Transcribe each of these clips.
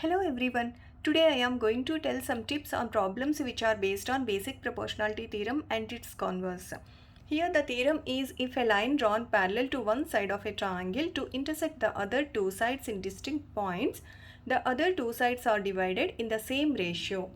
Hello everyone. Today I am going to tell some tips on problems which are based on basic proportionality theorem and its converse. Here the theorem is if a line drawn parallel to one side of a triangle to intersect the other two sides in distinct points, the other two sides are divided in the same ratio.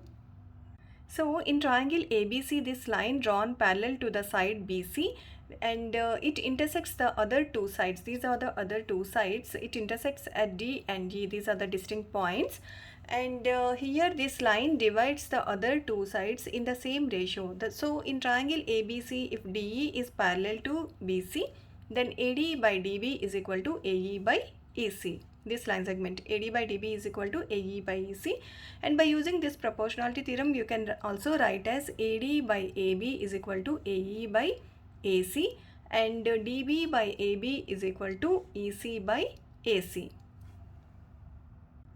So in triangle ABC, this line drawn parallel to the side BC and it intersects the other two sides. These are the other two sides. It intersects at D and E. These are the distinct points. And here this line divides the other two sides in the same ratio. So in triangle ABC, if DE is parallel to BC, then AD by DB is equal to AE by EC. This line segment AD by DB is equal to AE by EC, and by using this proportionality theorem you can also write as AD by AB is equal to AE by AC and DB by AB is equal to EC by AC.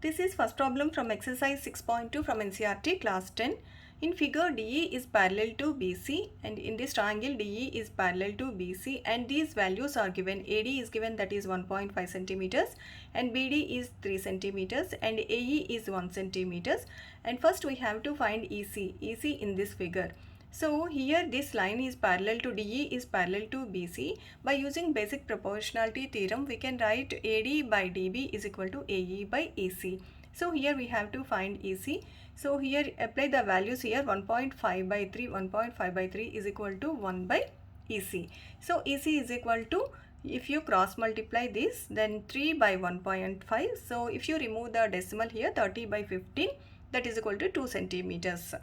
This is first problem from exercise 6.2 from NCERT class 10. In figure, DE is parallel to BC and in this triangle DE is parallel to BC and these values are given. AD is given, that is 1.5 centimeters, and BD is 3 centimeters and AE is 1 centimeters. And first we have to find EC in this figure. So here this line is parallel to DE is parallel to BC. By using basic proportionality theorem we can write AD by DB is equal to AE by AC. So here we have to find EC. So here apply the values here. 1.5 by 3, 1.5 by 3 is equal to 1 by EC. So EC is equal to, if you cross multiply this, then 3 by 1.5. So if you remove the decimal here, 30 by 15, that is equal to 2 centimeters.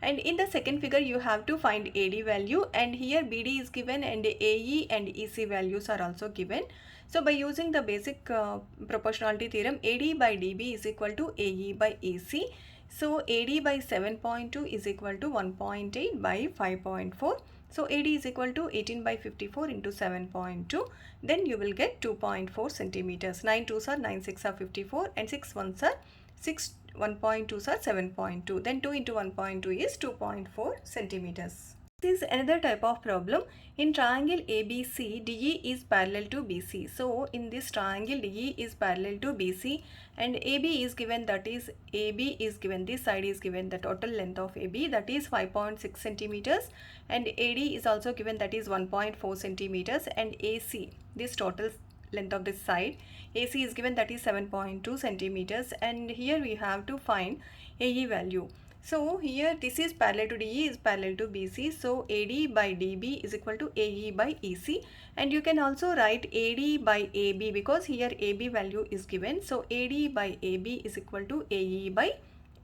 And in the second figure you have to find AD value, and here BD is given and AE and EC values are also given. So by using the basic proportionality theorem, AD by DB is equal to AE by AC. So AD by 7.2 is equal to 1.8 by 5.4. So AD is equal to 18 by 54 into 7.2. Then you will get 2.4 centimeters. 9 2s are 9 6 are 54 and 6 1s are 6. 1.2s are 7.2. Then 2 into 1.2 is 2.4 centimeters. This is another type of problem. In triangle ABC, DE is parallel to BC. So in this triangle DE is parallel to BC and AB is given, that is AB is given, this side is given, the total length of AB, that is 5.6 centimeters, and AD is also given, that is 1.4 centimeters, and AC, this total length of this side AC is given, that is 7.2 centimeters, and here we have to find AE value. So here this is parallel to DE is parallel to BC, so AD by DB is equal to AE by EC, and you can also write AD by AB because here AB value is given, so AD by AB is equal to AE by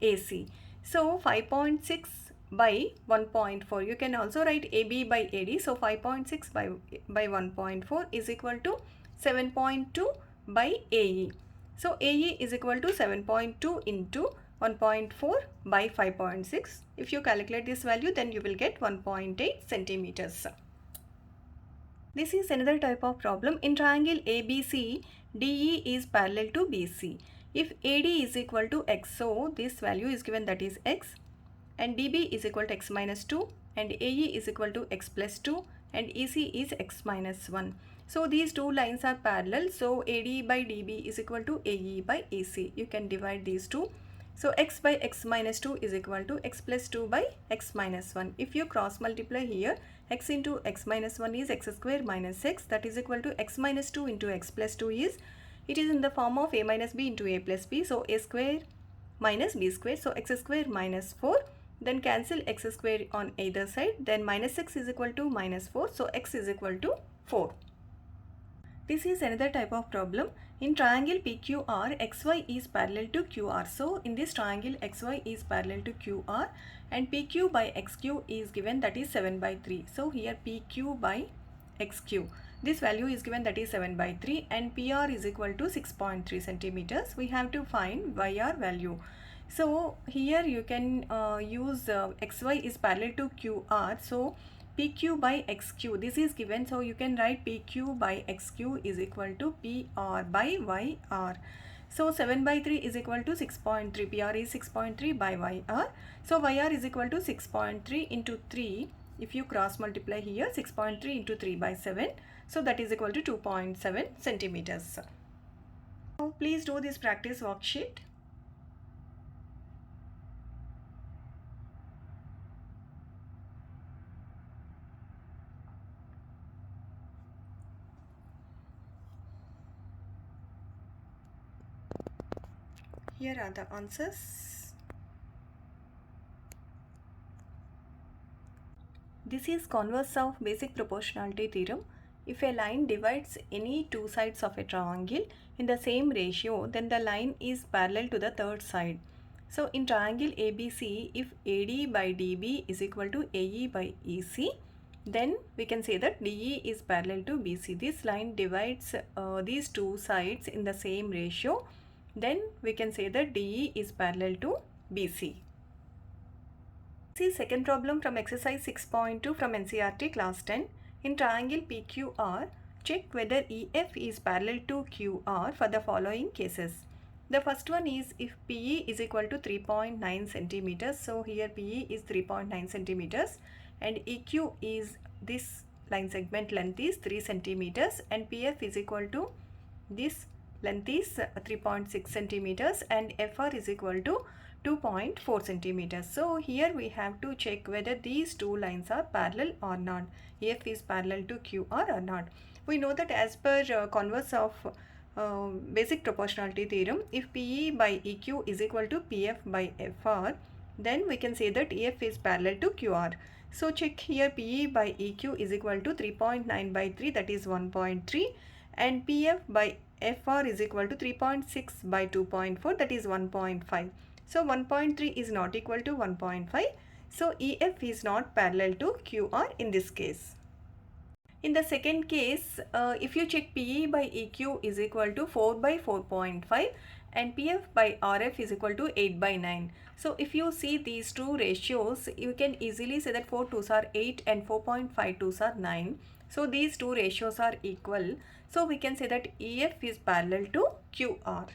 AC. So 5.6 by 1.4, you can also write AB by AD, so 5.6 by 1.4 is equal to 7.2 by AE. So AE is equal to 7.2 into 1.4 by 5.6. If you calculate this value, then you will get 1.8 centimeters. This is another type of problem. In triangle ABC, DE is parallel to BC. If AD is equal to x, so this value is given, that is x, and DB is equal to x minus 2, and AE is equal to x plus 2, and EC is x minus 1. So these two lines are parallel, so AD by DB is equal to AE by AC. You can divide these two. So x by x minus 2 is equal to x plus 2 by x minus 1. If you cross multiply here, x into x minus 1 is x square minus x, that is equal to x minus 2 into x plus 2 is, it is in the form of a minus b into a plus b, so a square minus b square, so x square minus 4. Then cancel x square on either side, then minus x is equal to minus 4, so x is equal to 4. This is another type of problem. In triangle PQR, XY is parallel to QR. So in this triangle, XY is parallel to QR and PQ by XQ is given, that is 7 by 3. So here PQ by XQ, this value is given, that is 7 by 3, and PR is equal to 6.3 centimeters. We have to find YR value. So here you can use XY is parallel to QR. So PQ by XQ, this is given, so you can write PQ by XQ is equal to PR by YR. So 7 by 3 is equal to 6.3, PR is 6.3 by YR. So YR is equal to 6.3 into 3. If you cross multiply here, 6.3 into 3 by 7. So that is equal to 2.7 centimeters. Now please do this practice worksheet. Here are the answers. This is converse of basic proportionality theorem. If a line divides any two sides of a triangle in the same ratio, then the line is parallel to the third side. So in triangle ABC, if AD by DB is equal to AE by EC, then we can say that DE is parallel to BC. This line divides these two sides in the same ratio. Then we can say that DE is parallel to BC. See second problem from exercise 6.2 from NCERT class 10. In triangle PQR, check whether EF is parallel to QR for the following cases. The first one is if PE is equal to 3.9 centimeters. So here PE is 3.9 centimeters and EQ is this line segment length is 3 centimeters and PF is equal to this length is 3.6 centimeters and FR is equal to 2.4 centimeters. So here we have to check whether these two lines are parallel or not. EF is parallel to QR or not. We know that as per converse of basic proportionality theorem, if PE by EQ is equal to PF by FR, then we can say that EF is parallel to QR. So check here, PE by EQ is equal to 3.9 by 3, that is 1.3, and PF by FR is equal to 3.6 by 2.4, that is 1.5. So 1.3 is not equal to 1.5. So EF is not parallel to QR in this case. In the second case, if you check PE by EQ is equal to 4 by 4.5 and PF by RF is equal to 8 by 9. So if you see these two ratios, you can easily say that 4 2s are 8 and 4.5 2s are 9. So these two ratios are equal. So we can say that EF is parallel to QR.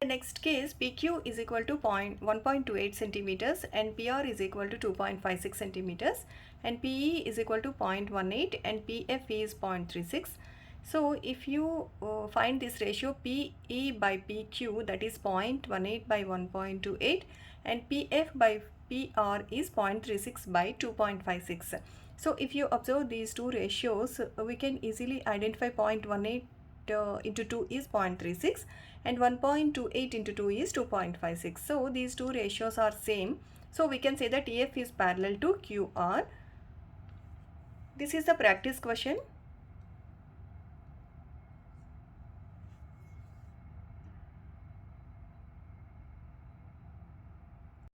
The next case, PQ is equal to 1.28 centimeters and PR is equal to 2.56 centimeters and PE is equal to 0.18 and PF is 0.36. So if you find this ratio PE by PQ, that is 0.18 by 1.28 and PF by PR is 0.36 by 2.56. So if you observe these two ratios, we can easily identify 0.18 into 2 is 0.36 and 1.28 into 2 is 2.56. So these two ratios are same. So we can say that EF is parallel to QR. This is the practice question.